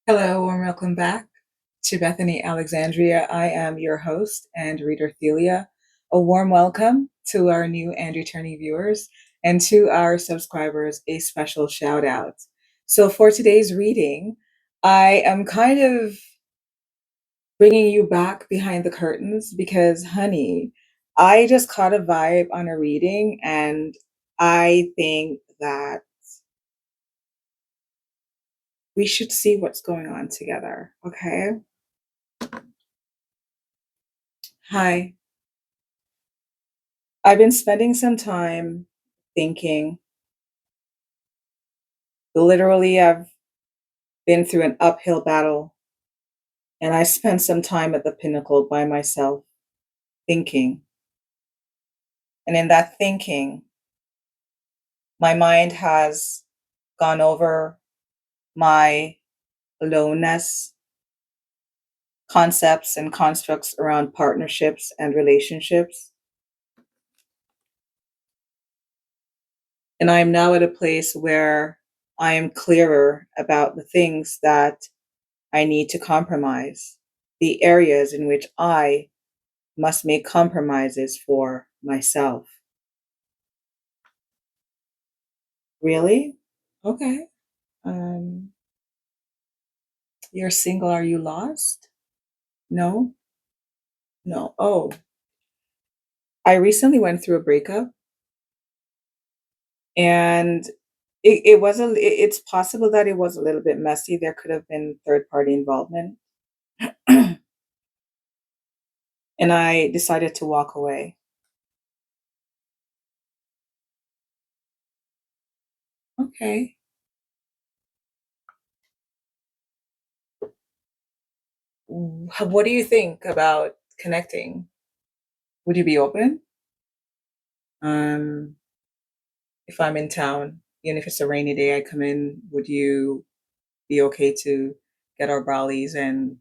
Hello and welcome back to Bethany Alexandria. I am your host and reader Thelia. A warm welcome to our new and returning viewers and to our subscribers, a special shout out. So, for today's reading, I am kind of bringing you back behind the curtains because, honey, I just caught a vibe on a reading and I think that we should see what's going on together. Okay. Hi. I've been spending some time thinking. Literally, I've been through an uphill battle, and I spent some time at the pinnacle by myself thinking. And in that thinking, my mind has gone over my aloneness, concepts and constructs around partnerships and relationships. And I am now at a place where I am clearer about the things that I need to compromise, the areas in which I must make compromises for myself. Really? Okay. Um, you're single. Are you lost? No? No. Oh, I recently went through a breakup and it's possible that it was a little bit messy. There could have been third party involvement. And I decided to walk away. Okay. What do you think about connecting? Would you be open? Um, if I'm in town, even if it's a rainy day, I come in, would you be okay to get our brollies and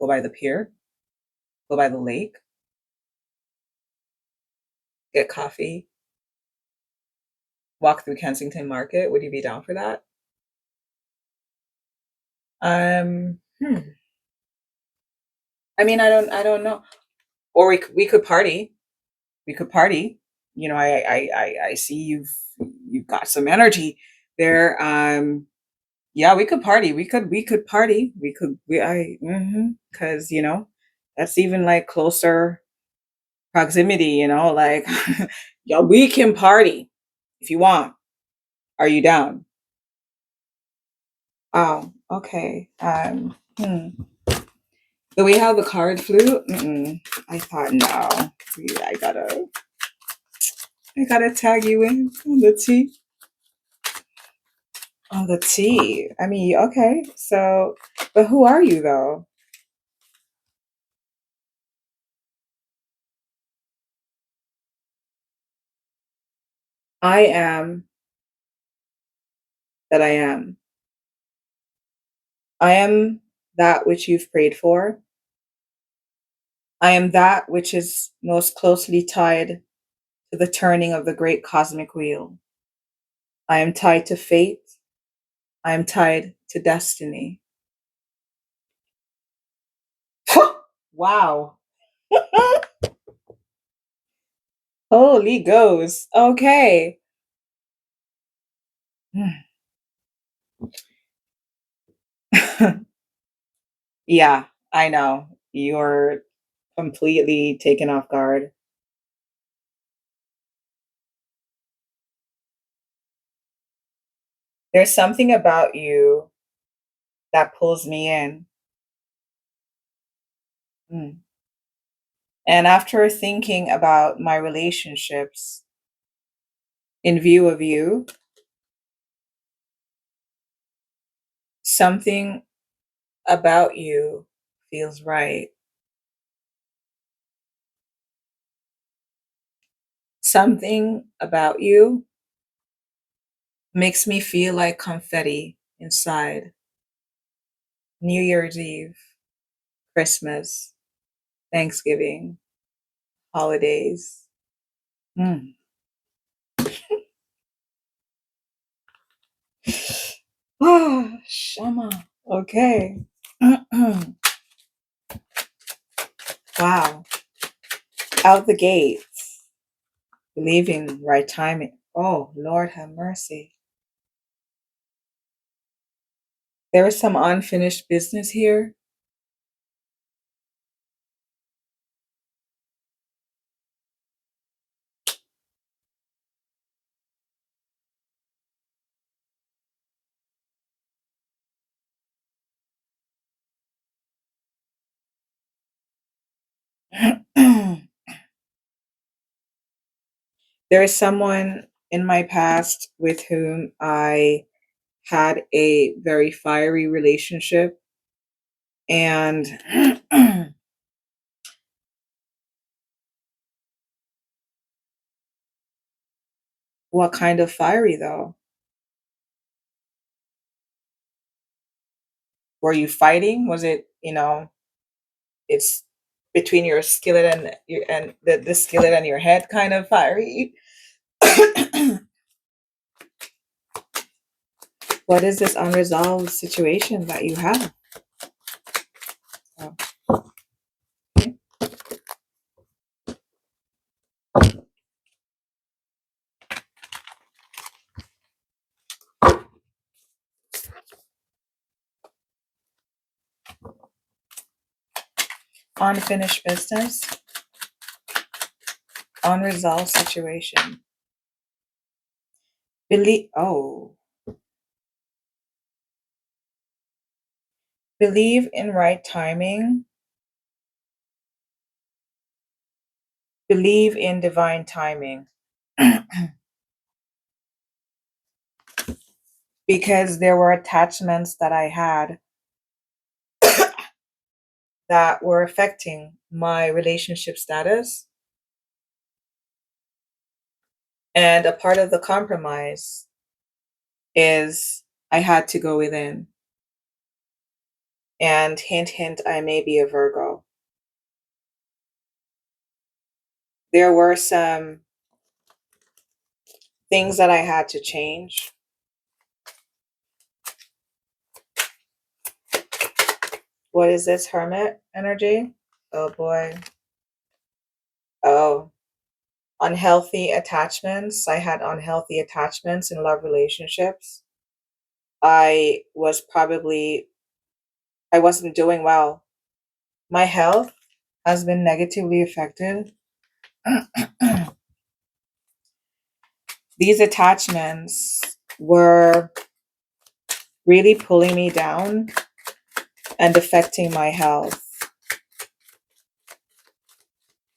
go by the pier, go by the lake, get coffee, walk through Kensington Market? Would you be down for that? Hmm. I mean, I don't know. Or we could party. We could party. You know, I see you've got some energy there. Yeah, we could party. We could party. We could we I because that's even like closer proximity, like yeah, we can party if you want. Are you down? Oh, okay. The way how the card flew, I thought no. Yeah, I gotta tag you in on the tea. On the tea. I mean, okay. So, but who are you though? I am that I am. I am that which you've prayed for. I am that which is most closely tied to the turning of the great cosmic wheel. I am tied to fate. I am tied to destiny. Wow. Holy ghost. Okay. Yeah, I know. You're completely taken off guard. There's something about you that pulls me in. Mm. And after thinking about my relationships in view of you, something about you feels right. Something about you makes me feel like confetti inside. New Year's Eve, Christmas, Thanksgiving, holidays. Mm. Ah, Shama. Okay. Wow. Out the gate. Believing right timing. Oh, Lord have mercy. There is some unfinished business here. There is someone in my past with whom I had a very fiery relationship. And what kind of fiery, though? Were you fighting? Was it, it's between your skillet and the skillet and your head kind of fiery? What is this unresolved situation that you have? Oh, okay. Unfinished business, unresolved situation. Oh, believe in right timing, believe in divine timing. Because there were attachments that I had that were affecting my relationship status. And a part of the compromise is I had to go within. And hint, hint, I may be a Virgo. There were some things that I had to change. What is this, Hermit energy? Oh boy. Oh, unhealthy attachments. I had unhealthy attachments in love relationships. I was probably, I wasn't doing well. My health has been negatively affected. These attachments were really pulling me down and affecting my health.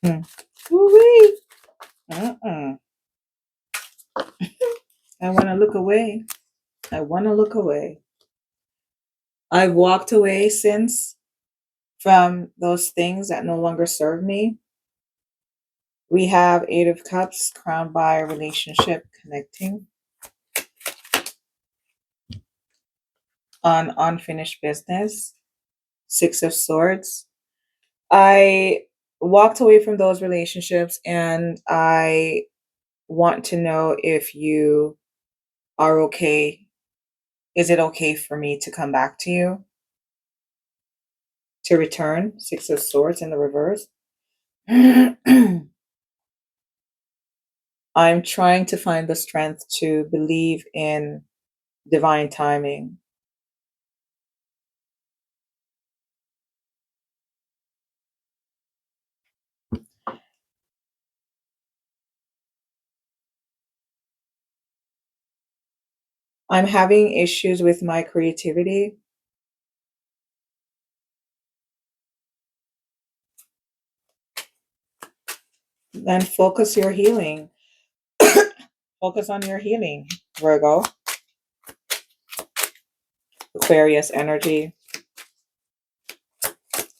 Woo-wee. I want to look away. I want to look away. I've walked away since from those things that no longer serve me. We have Eight of Cups crowned by relationship connecting on unfinished business. Six of Swords. I walked away from those relationships and I want to know if you are okay. Is it okay for me to come back to you? To return? Six of Swords in the reverse. I'm trying to find the strength to believe in divine timing. I'm having issues with my creativity. Then focus your healing. Focus on your healing, Virgo. Aquarius energy.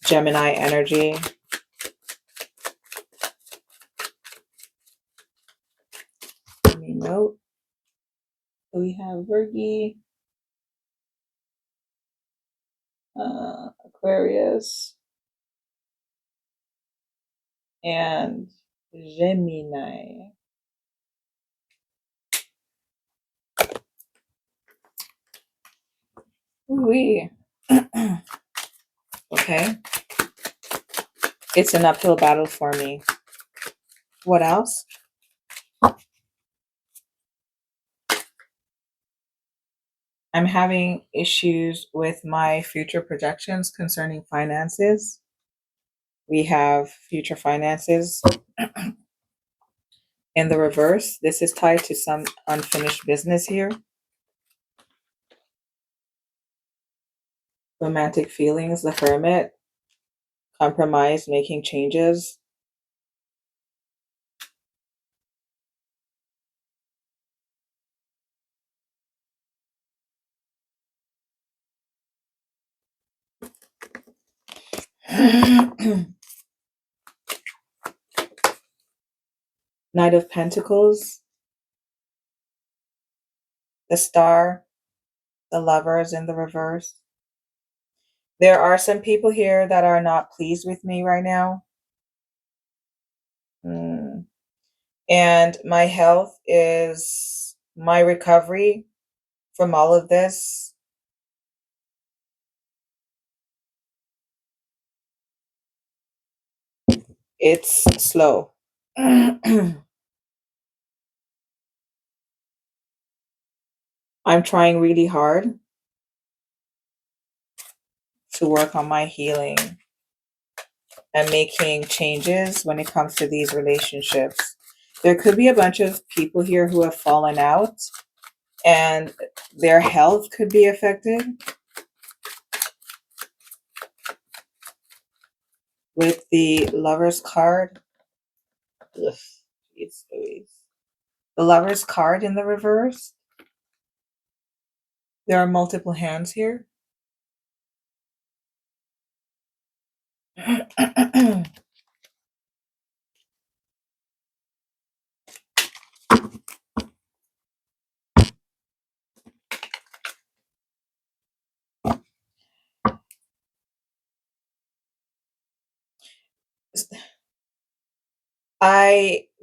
Gemini energy. Let me note. We have Virgi, Aquarius, and Gemini. We Okay. It's an uphill battle for me. What else? I'm having issues with my future projections concerning finances. We have future finances in the reverse. This is tied to some unfinished business here. Romantic feelings, the hermit, compromise, making changes. Knight of Pentacles, the Star, the Lovers in the reverse. There are some people here that are not pleased with me right now. And my health is my recovery from all of this. It's slow. I'm trying really hard to work on my healing and making changes when it comes to these relationships. There could be a bunch of people here who have fallen out and their health could be affected with the Lover's card. Ugh, geez Louise. The Lover's card in the reverse. There are multiple hands here.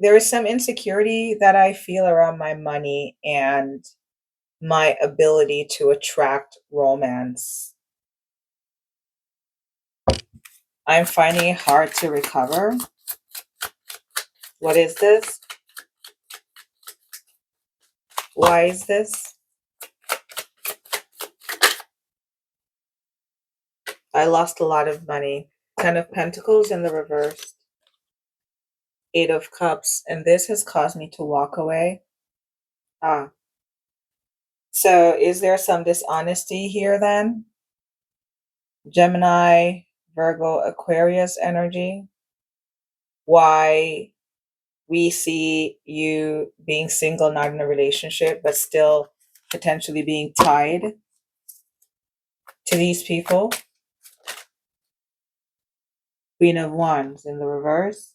There is some insecurity that I feel around my money and my ability to attract romance. I'm finding it hard to recover. What is this? Why is this? I lost a lot of money. 10 of Pentacles in the reverse. 8 of Cups. And this has caused me to walk away. So is there some dishonesty here then? Gemini, Virgo, Aquarius energy. Why we see you being single, not in a relationship, but still potentially being tied to these people. Queen of Wands in the reverse.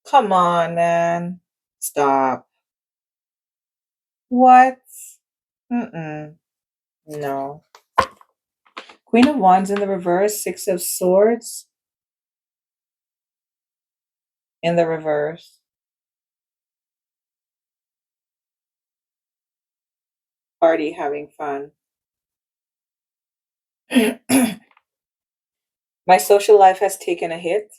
Come on, man. Stop. What? No. Queen of Wands in the reverse. 6 of Swords in the reverse. Party, having fun. My social life has taken a hit.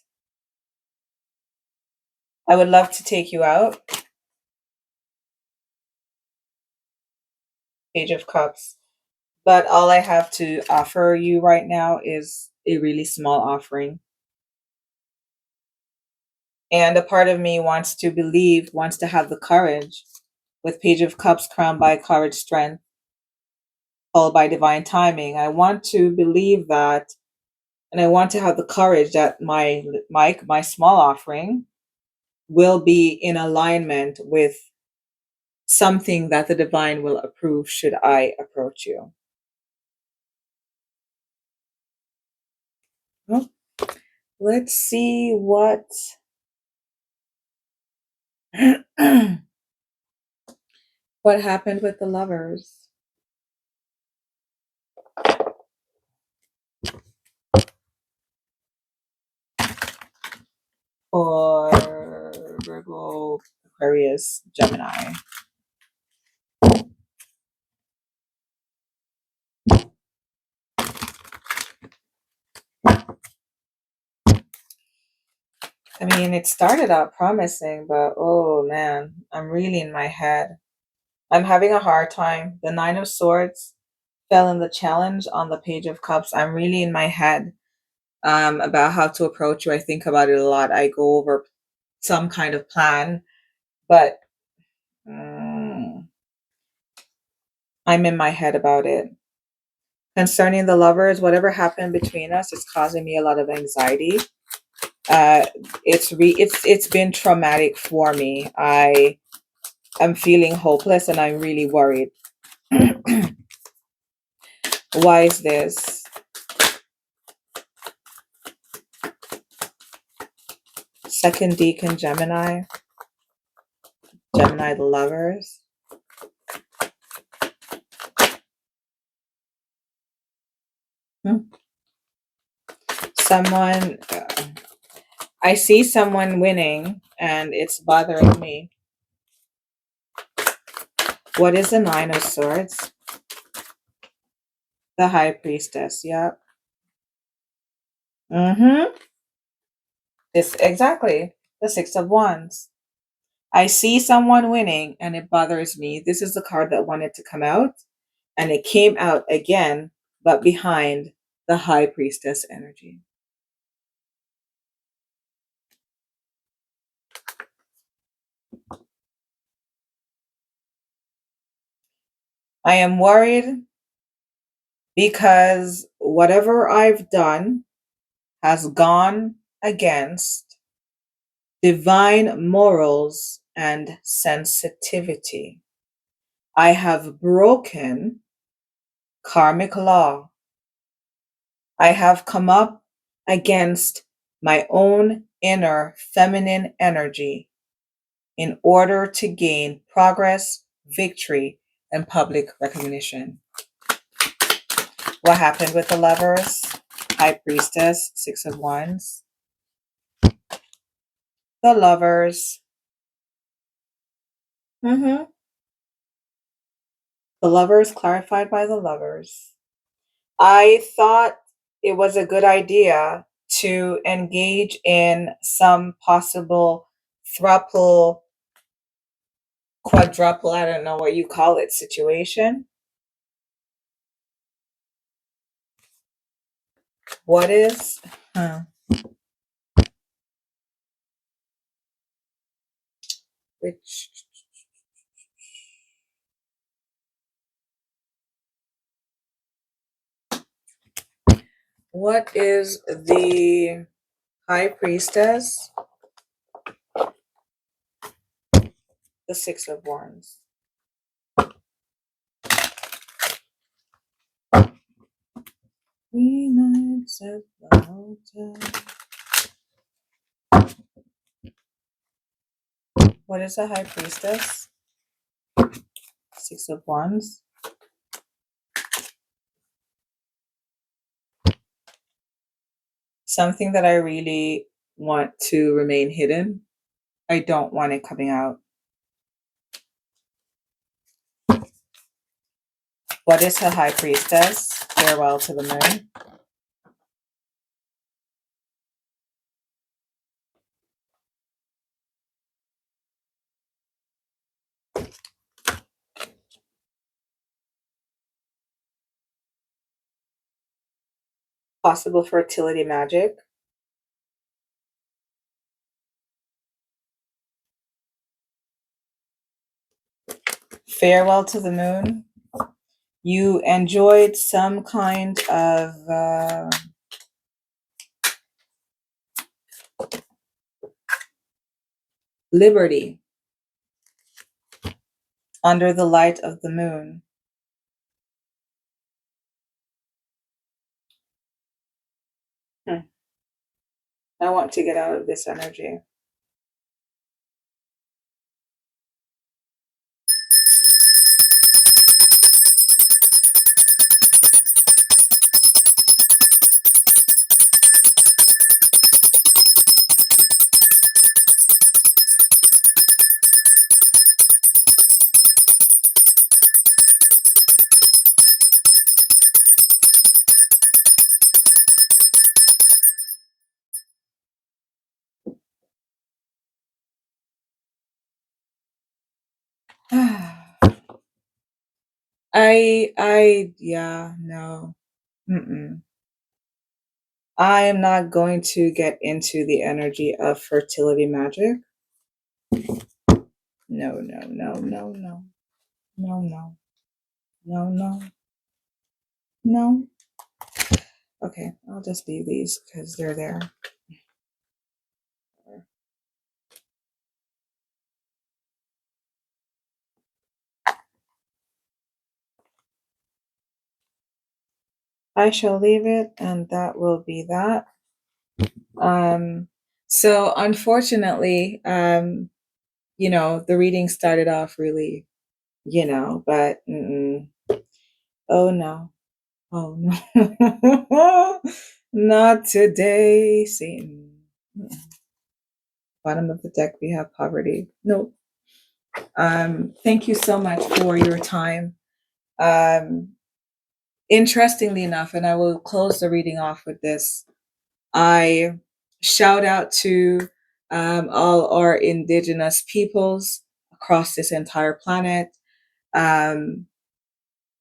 I would love to take you out. Page of Cups. But all I have to offer you right now is a really small offering. And a part of me wants to believe, wants to have the courage, with Page of Cups crowned by courage, strength, followed by divine timing. I want to believe that, and I want to have the courage that my small offering will be in alignment with something that the divine will approve should I approach you. Well, let's see what what happened with the Lovers. For Virgo, Aquarius, Gemini. I mean, it started out promising, but oh man, I'm really in my head. I'm having a hard time. The Nine of Swords fell in the challenge on the Page of Cups. I'm really in my head about how to approach you. I think about it a lot. I go over some kind of plan, but mm, I'm in my head about it. Concerning the lovers, whatever happened between us is causing me a lot of anxiety. Uh, it's been traumatic for me. I am feeling hopeless and I'm really worried. Why is this? Second Deacon Gemini, Gemini the lovers. Hmm. Someone, I see someone winning and it's bothering me. What is the Nine of Swords? The High Priestess, yep. Mm-hmm. This exactly. The Six of Wands. I see someone winning and it bothers me. This is the card that wanted to come out and it came out again, but behind the High Priestess energy. I am worried because whatever I've done has gone against divine morals and sensitivity. I have broken karmic law. I have come up against my own inner feminine energy in order to gain progress, victory, and public recognition. What happened with the lovers? High Priestess, Six of Wands. The lovers. Mm-hmm. The lovers, clarified by the lovers. I thought it was a good idea to engage in some possible thruple, quadruple, I don't know what you call it, situation. What is, which, what is the High Priestess? The Six of Wands. Three nights at the hotel. What is the High Priestess? Six of Wands. Something that I really want to remain hidden. I don't want it coming out. What is her High Priestess? Farewell to the Moon. Possible fertility magic. Farewell to the Moon. You enjoyed some kind of liberty under the light of the moon. I want to get out of this energy. yeah, no. Mm-mm. I am not going to get into the energy of fertility magic. No, no, no, no, no, no, no, no, no, no. Okay, I'll just leave these because they're there. I shall leave it, and that will be that. Um, so unfortunately, the reading started off really, but oh no, oh no, not today, Satan. Bottom of the deck, we have poverty. Nope. Thank you so much for your time. Um, Interestingly enough, and I will close the reading off with this. I shout out to all our indigenous peoples across this entire planet. Um,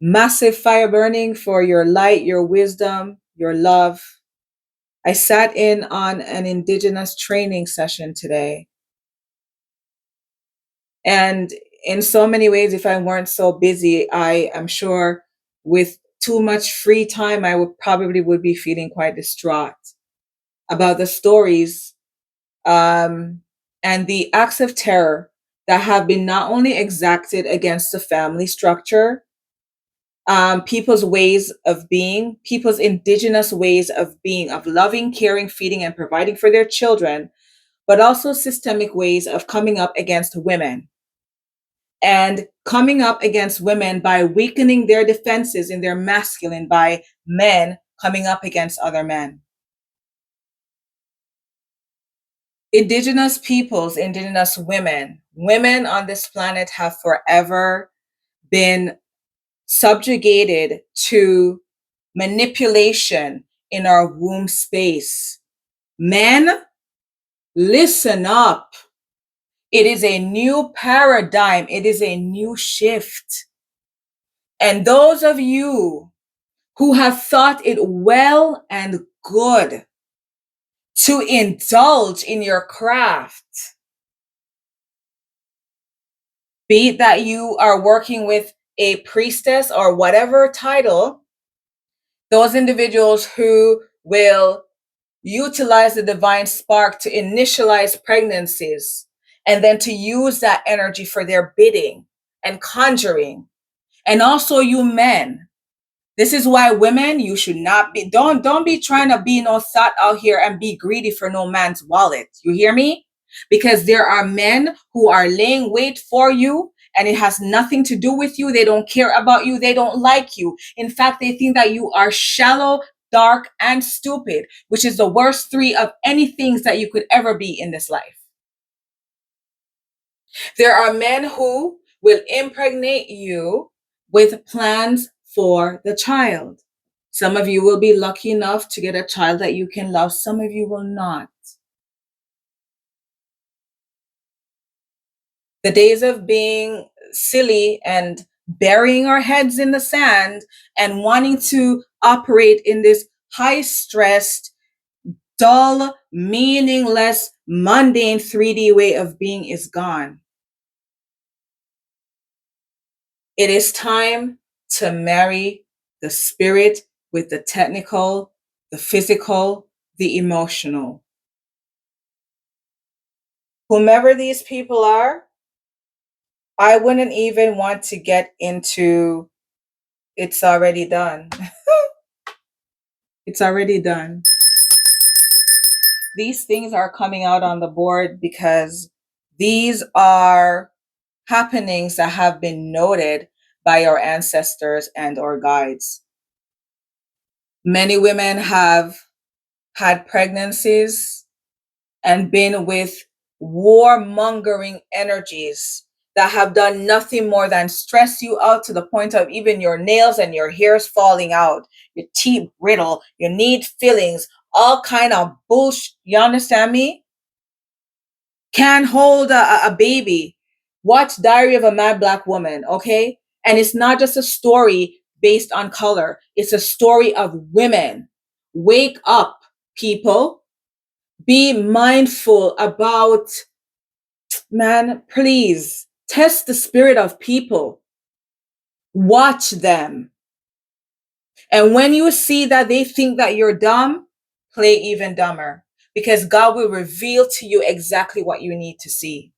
Massive fire burning for your light, your wisdom, your love. I sat in on an indigenous training session today. And in so many ways, if I weren't so busy, I am sure with too much free time, I would be feeling quite distraught about the stories and the acts of terror that have been not only exacted against the family structure, people's ways of being, people's indigenous ways of being, of loving, caring, feeding, and providing for their children, but also systemic ways of coming up against women and coming up against women by weakening their defenses in their masculine by men coming up against other men. Indigenous peoples, indigenous women on this planet have forever been subjugated to manipulation in our womb space. Men, listen up. It is a new paradigm. It is a new shift. And those of you who have thought it well and good to indulge in your craft, be it that you are working with a priestess or whatever title, those individuals who will utilize the divine spark to initialize pregnancies and then to use that energy for their bidding and conjuring. And also you men, this is why women, you should not be, don't be trying to be no thought out here and be greedy for no man's wallet. You hear me? Because there are men who are laying wait for you and it has nothing to do with you. They don't care about you. They don't like you. In fact, they think that you are shallow, dark, and stupid, which is the worst three of any things that you could ever be in this life. There are men who will impregnate you with plans for the child. Some of you will be lucky enough to get a child that you can love. Some of you will not. The days of being silly and burying our heads in the sand and wanting to operate in this high stressed, dull, meaningless, mundane 3D way of being is gone. It is time to marry the spirit with the technical, the physical, the emotional. Whomever these people are, I wouldn't even want to get into it's already done. It's already done. These things are coming out on the board because these are happenings that have been noted by our ancestors and our guides. Many women have had pregnancies and been with warmongering energies that have done nothing more than stress you out to the point of even your nails and your hairs falling out, your teeth brittle, you need fillings, all kind of bullshit. You understand me? Can't hold a baby. Watch Diary of a Mad Black Woman, okay? And it's not just a story based on color, it's a story of women. Wake up, people. Be mindful about, man, please test the spirit of people. Watch them. And when you see that they think that you're dumb, play even dumber, because God will reveal to you exactly what you need to see.